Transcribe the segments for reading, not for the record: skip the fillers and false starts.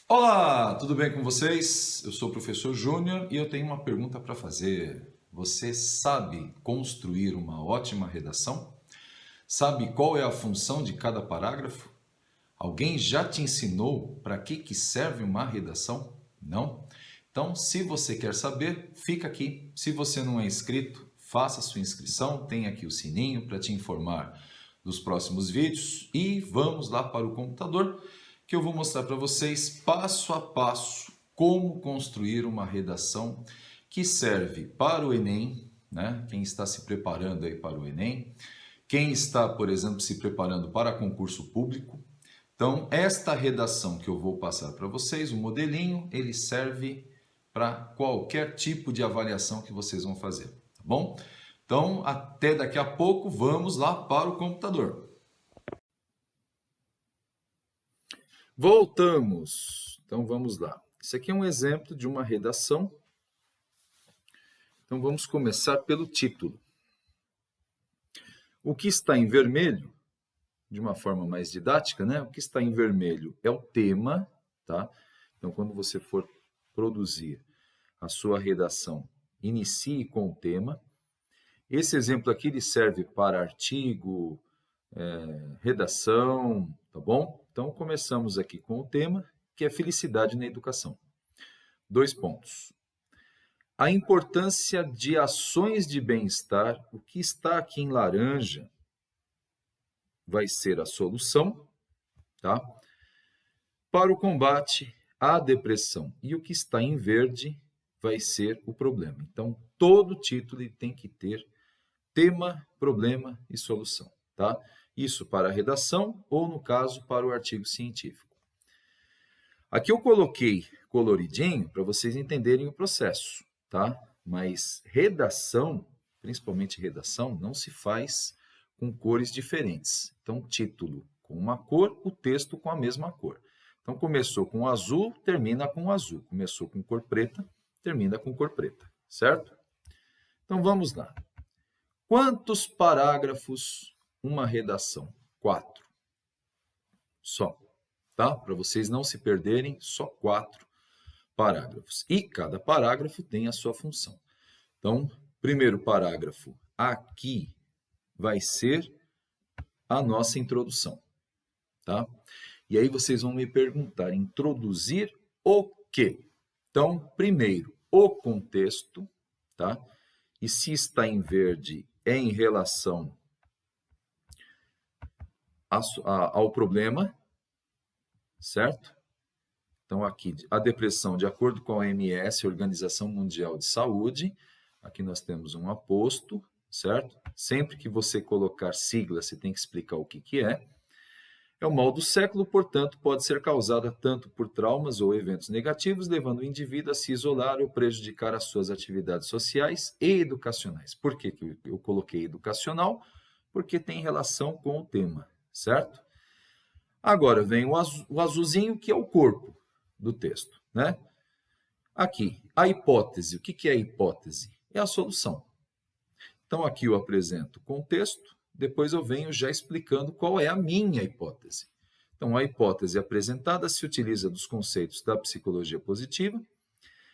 Olá, tudo bem com vocês? Eu sou o professor Júnior e eu tenho uma pergunta para fazer. Você sabe construir uma ótima redação? Sabe qual é a função de cada parágrafo? Alguém já te ensinou para que serve uma redação? Não? Então, se você quer saber, fica aqui. Se você não é inscrito, faça sua inscrição, tem aqui o sininho para te informar dos próximos vídeos e vamos lá para o computador que eu vou mostrar para vocês passo a passo como construir uma redação que serve para o Enem, né? Quem está se preparando aí para o Enem, quem está, por exemplo, se preparando para concurso público. Então, esta redação que eu vou passar para vocês, o modelinho, ele serve para qualquer tipo de avaliação que vocês vão fazer, tá bom? Então, até daqui a pouco, vamos lá para o computador. Voltamos. Então, vamos lá. Esse aqui é um exemplo de uma redação. Então, vamos começar pelo título. O que está em vermelho, de uma forma mais didática, né? O que está em vermelho é o tema, tá? Então, quando você for produzir a sua redação, inicie com o tema. Esse exemplo aqui ele serve para artigo, redação, tá bom? Então, começamos aqui com o tema, que é felicidade na educação. 2 pontos. A importância de ações de bem-estar, o que está aqui em laranja vai ser a solução, tá? Para o combate à depressão. E o que está em verde vai ser o problema. Então, todo título ele tem que ter tema, problema e solução, tá? Isso para a redação ou, no caso, para o artigo científico. Aqui eu coloquei coloridinho para vocês entenderem o processo, tá? Mas redação, principalmente redação, não se faz com cores diferentes. Então, título com uma cor, o texto com a mesma cor. Então, começou com azul, termina com azul. Começou com cor preta, termina com cor preta, certo? Então, vamos lá. Quantos parágrafos uma redação? 4. Só, tá? Para vocês não se perderem, só 4 parágrafos. E cada parágrafo tem a sua função. Então, primeiro parágrafo aqui vai ser a nossa introdução, tá? E aí vocês vão me perguntar, introduzir o quê? Então, primeiro, o contexto, tá? E se está em verde, é em relação ao problema, certo? Então, aqui, a depressão, de acordo com a OMS, Organização Mundial de Saúde, aqui nós temos um aposto, certo? Sempre que você colocar sigla, você tem que explicar o que é. É o mal do século, portanto, pode ser causada tanto por traumas ou eventos negativos, levando o indivíduo a se isolar ou prejudicar as suas atividades sociais e educacionais. Por que eu coloquei educacional? Porque tem relação com o tema, certo? Agora vem o azulzinho, que é o corpo do texto, né? Aqui, a hipótese. O que é a hipótese? É a solução. Então, aqui eu apresento o contexto, depois eu venho já explicando qual é a minha hipótese. Então, a hipótese apresentada se utiliza dos conceitos da psicologia positiva,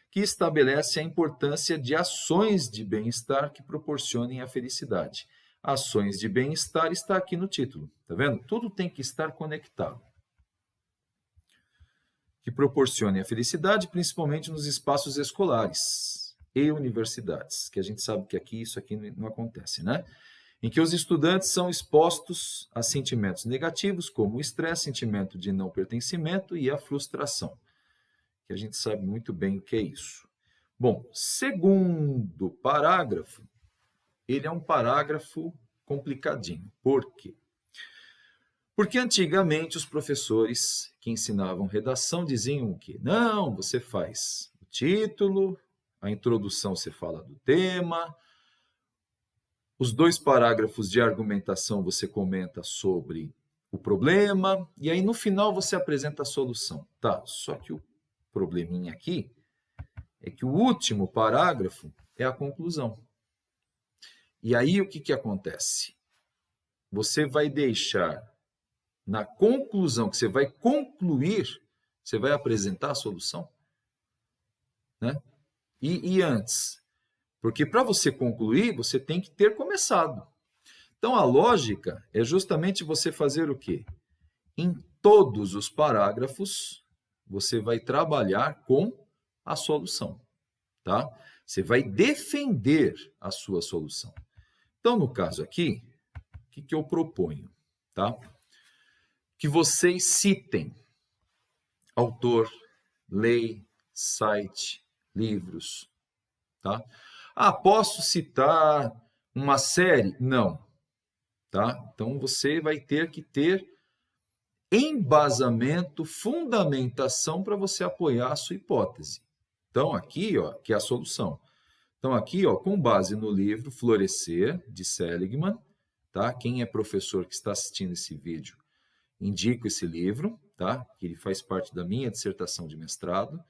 que estabelece a importância de ações de bem-estar que proporcionem a felicidade. Ações de bem-estar está aqui no título, tá vendo? Tudo tem que estar conectado. Que proporcione a felicidade, principalmente nos espaços escolares e universidades, que a gente sabe que aqui isso aqui não acontece, né? Em que os estudantes são expostos a sentimentos negativos, como o estresse, sentimento de não pertencimento e a frustração, que a gente sabe muito bem o que é isso. Bom, segundo parágrafo, ele é um parágrafo complicadinho. Por quê? Porque antigamente os professores que ensinavam redação diziam o quê? Não, você faz o título, a introdução você fala do tema, os 2 parágrafos de argumentação você comenta sobre o problema, e aí no final você apresenta a solução. Tá, só que o probleminha aqui é que o último parágrafo é a conclusão. E aí o que acontece? Você vai deixar na conclusão, que você vai concluir, Você vai apresentar a solução? Né? E antes? Porque para você concluir, você tem que ter começado. Então, a lógica é justamente você fazer o quê? Em todos os parágrafos, você vai trabalhar com a solução, tá? Você vai defender a sua solução. Então, no caso aqui, o que eu proponho, tá? Que vocês citem autor, lei, site, livros, tá? Ah, posso citar uma série? Não, tá? Então, você vai ter que ter embasamento, fundamentação para você apoiar a sua hipótese. Então, aqui, ó, que é a solução. Então, aqui, ó, com base no livro Florescer, de Seligman, tá? Quem é professor que está assistindo esse vídeo, indico esse livro, tá? Que ele faz parte da minha dissertação de mestrado.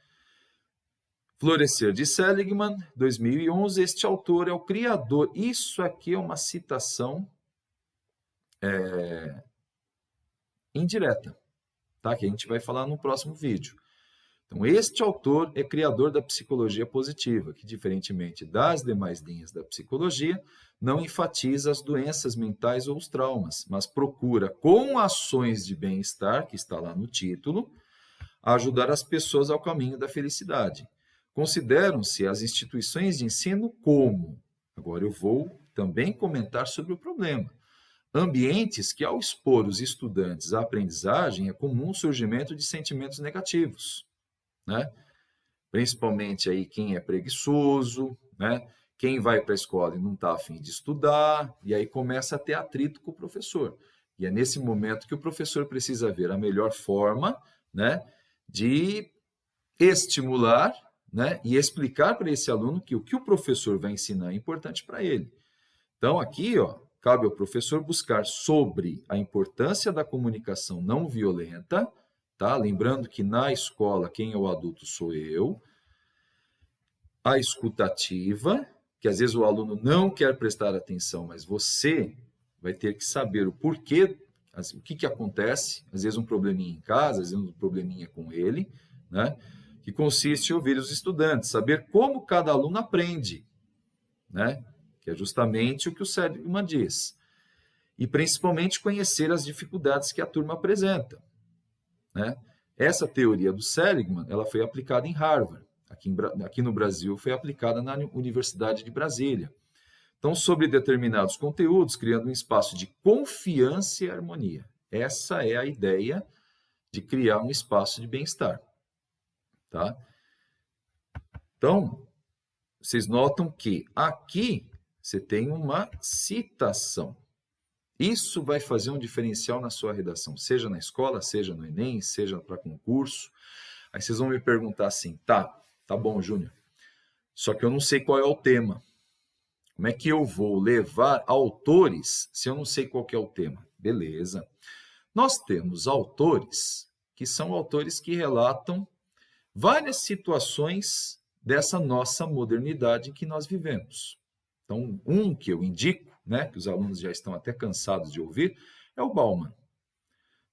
Florescer, de Seligman, 2011. Este autor é o criador. Isso aqui é uma citação indireta, tá? Que a gente vai falar no próximo vídeo. Então, este autor é criador da psicologia positiva, que, diferentemente das demais linhas da psicologia, não enfatiza as doenças mentais ou os traumas, mas procura, com ações de bem-estar, que está lá no título, ajudar as pessoas ao caminho da felicidade. Consideram-se as instituições de ensino como, agora eu vou também comentar sobre o problema, ambientes que, ao expor os estudantes à aprendizagem, é comum o surgimento de sentimentos negativos, né? Principalmente aí quem é preguiçoso, né? Quem vai para a escola e não está a fim de estudar, e aí começa a ter atrito com o professor. E é nesse momento que o professor precisa ver a melhor forma, né, de estimular, né, e explicar para esse aluno que o que o professor vai ensinar é importante para ele. Então, aqui, ó, cabe ao professor buscar sobre a importância da comunicação não violenta, tá? Lembrando que na escola quem é o adulto sou eu. A escutativa, que às vezes o aluno não quer prestar atenção, mas você vai ter que saber o porquê, o que acontece, às vezes um probleminha em casa, às vezes um probleminha com ele, né? Que consiste em ouvir os estudantes, saber como cada aluno aprende, né? Que é justamente o que o Seligman diz. E principalmente conhecer as dificuldades que a turma apresenta, né? Essa teoria do Seligman, ela foi aplicada em Harvard. Aqui no Brasil foi aplicada na Universidade de Brasília. Então, sobre determinados conteúdos, criando um espaço de confiança e harmonia. Essa é a ideia de criar um espaço de bem-estar, tá? Então, vocês notam que aqui você tem uma citação. Isso vai fazer um diferencial na sua redação, seja na escola, seja no Enem, seja para concurso. Aí vocês vão me perguntar assim, tá bom, Júnior, só que eu não sei qual é o tema. Como é que eu vou levar autores se eu não sei qual que é o tema? Beleza. Nós temos autores que são autores que relatam várias situações dessa nossa modernidade que nós vivemos. Então, um que eu indico, né, que os alunos já estão até cansados de ouvir, é o Bauman.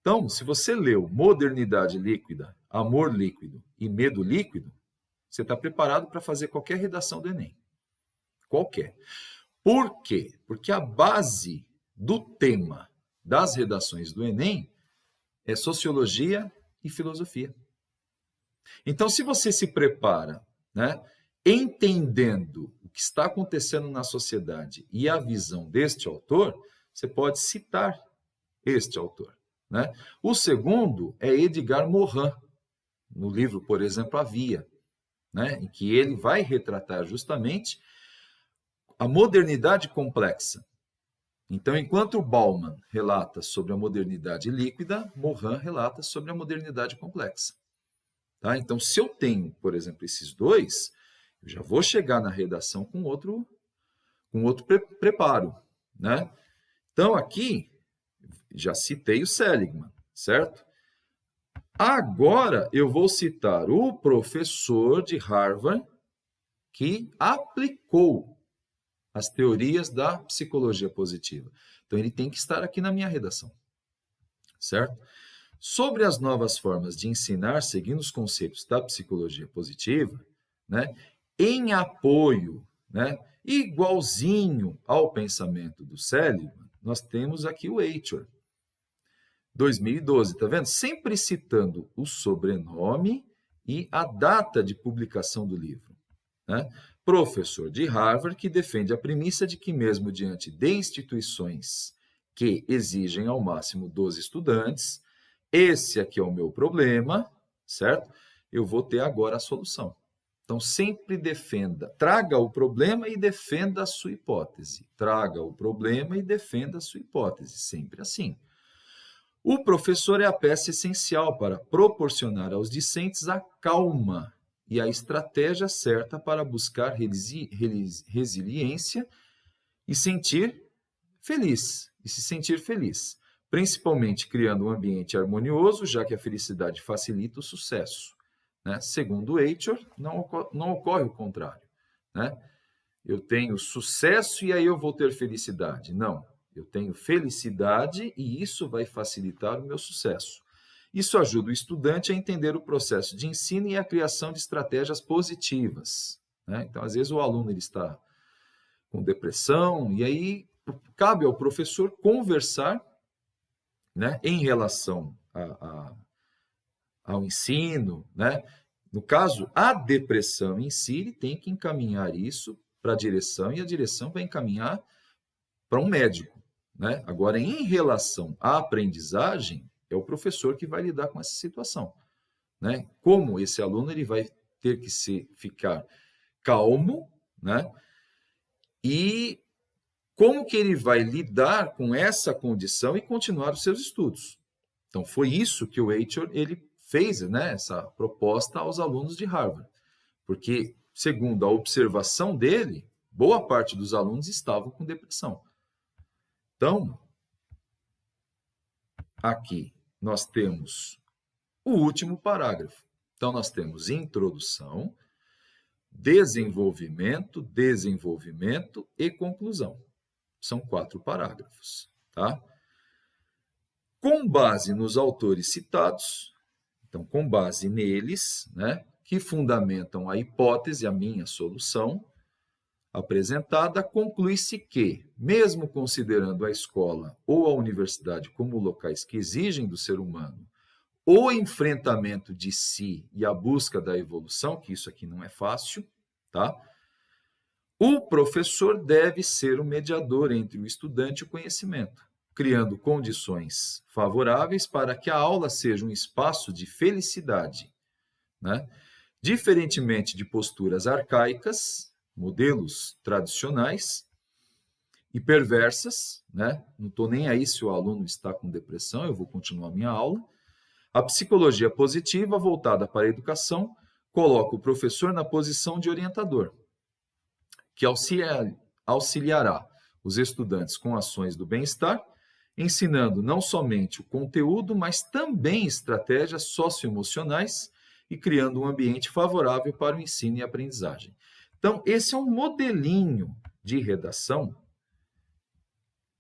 Então, se você leu Modernidade Líquida, Amor Líquido e Medo Líquido, você está preparado para fazer qualquer redação do Enem. Qualquer. Por quê? Porque a base do tema das redações do Enem é sociologia e filosofia. Então, se você se prepara, né, entendendo o que está acontecendo na sociedade e a visão deste autor, você pode citar este autor, né? O segundo é Edgar Morin, no livro, por exemplo, A Via, né, em que ele vai retratar justamente a modernidade complexa. Então, enquanto o Bauman relata sobre a modernidade líquida, Morin relata sobre a modernidade complexa. Tá? Então, se eu tenho, por exemplo, esses dois, eu já vou chegar na redação com outro preparo, né? Então, aqui, já citei o Seligman, certo? Agora, eu vou citar o professor de Harvard que aplicou as teorias da psicologia positiva. Então, ele tem que estar aqui na minha redação, certo? Sobre as novas formas de ensinar, seguindo os conceitos da psicologia positiva, né, em apoio, né, igualzinho ao pensamento do Seligman, nós temos aqui o Eichhorn, 2012, tá vendo? Sempre citando o sobrenome e a data de publicação do livro, né? Professor de Harvard que defende a premissa de que mesmo diante de instituições que exigem ao máximo dos estudantes, esse aqui é o meu problema, certo? Eu vou ter agora a solução. Então, sempre defenda, traga o problema e defenda a sua hipótese. Traga o problema e defenda a sua hipótese, sempre assim. O professor é a peça essencial para proporcionar aos discentes a calma e a estratégia certa para buscar resiliência e sentir feliz, e se sentir feliz, principalmente criando um ambiente harmonioso, já que a felicidade facilita o sucesso, né? Segundo Eichhorn, não ocorre o contrário, né? Eu tenho sucesso e aí eu vou ter felicidade. Não, eu tenho felicidade e isso vai facilitar o meu sucesso. Isso ajuda o estudante a entender o processo de ensino e a criação de estratégias positivas, né? Então, às vezes o aluno ele está com depressão e aí cabe ao professor conversar, né, em relação ao ensino, né? No caso, a depressão em si, ele tem que encaminhar isso para a direção e a direção vai encaminhar para um médico, né? Agora, em relação à aprendizagem, é o professor que vai lidar com essa situação, né? Como esse aluno ele vai ter que ficar calmo, né? E como que ele vai lidar com essa condição e continuar os seus estudos. Então, foi isso que o Eichhorn ele fez, né, essa proposta aos alunos de Harvard. Porque, segundo a observação dele, boa parte dos alunos estavam com depressão. Então, aqui nós temos o último parágrafo. Então, nós temos introdução, desenvolvimento, desenvolvimento e conclusão. São 4 parágrafos, tá? Com base nos autores citados, então, com base neles, né, que fundamentam a hipótese, a minha solução apresentada, conclui-se que, mesmo considerando a escola ou a universidade como locais que exigem do ser humano o enfrentamento de si e a busca da evolução, que isso aqui não é fácil, tá? O professor deve ser o mediador entre o estudante e o conhecimento, criando condições favoráveis para que a aula seja um espaço de felicidade, né? Diferentemente de posturas arcaicas, modelos tradicionais e perversas, né? Não estou nem aí se o aluno está com depressão, eu vou continuar minha aula. A psicologia positiva, voltada para a educação, coloca o professor na posição de orientador, que auxiliará os estudantes com ações do bem-estar, ensinando não somente o conteúdo, mas também estratégias socioemocionais e criando um ambiente favorável para o ensino e aprendizagem. Então, esse é um modelinho de redação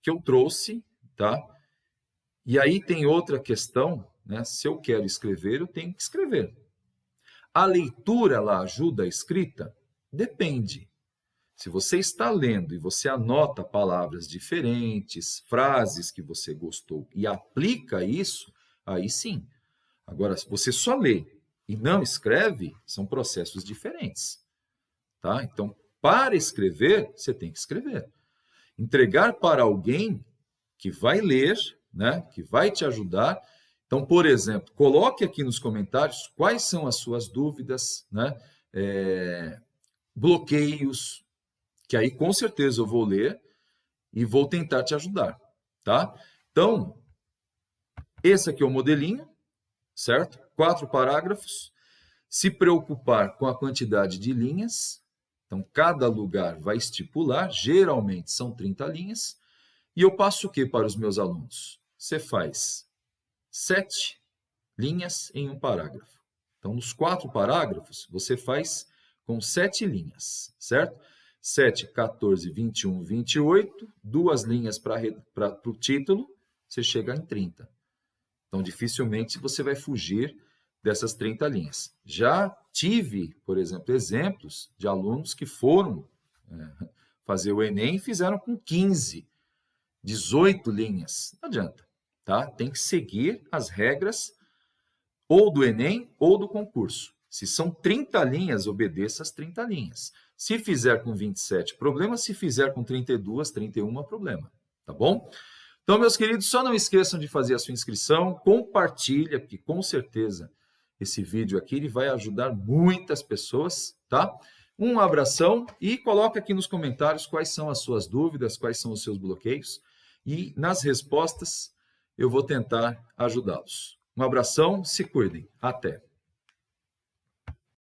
que eu trouxe, tá? E aí tem outra questão, né? Se eu quero escrever, eu tenho que escrever. A leitura, ela ajuda a escrita? Depende. Se você está lendo e você anota palavras diferentes, frases que você gostou e aplica isso, aí sim. Agora, se você só lê e não escreve, são processos diferentes, tá? Então, para escrever, você tem que escrever. Entregar para alguém que vai ler, né, que vai te ajudar. Então, por exemplo, coloque aqui nos comentários quais são as suas dúvidas, né, bloqueios, que aí com certeza eu vou ler e vou tentar te ajudar, tá? Então, esse aqui é o modelinho, certo? 4 parágrafos. Se preocupar com a quantidade de linhas. Então, cada lugar vai estipular, geralmente são 30 linhas. E eu passo o que para os meus alunos? Você faz 7 linhas em um parágrafo. Então, nos 4 parágrafos, você faz com 7 linhas, certo? 7, 14, 21, 28, 2 linhas para o título, você chega em 30. Então, dificilmente você vai fugir dessas 30 linhas. Já tive, por exemplo, exemplos de alunos que foram fazer o Enem e fizeram com 15, 18 linhas. Não adianta, tá? Tem que seguir as regras ou do Enem ou do concurso. Se são 30 linhas, obedeça as 30 linhas. Se fizer com 27, problema. Se fizer com 32, 31, problema. Tá bom? Então, meus queridos, só não esqueçam de fazer a sua inscrição. Compartilha, porque com certeza esse vídeo aqui ele vai ajudar muitas pessoas, tá? Um abração e coloca aqui nos comentários quais são as suas dúvidas, quais são os seus bloqueios. E nas respostas eu vou tentar ajudá-los. Um abração, se cuidem. Até!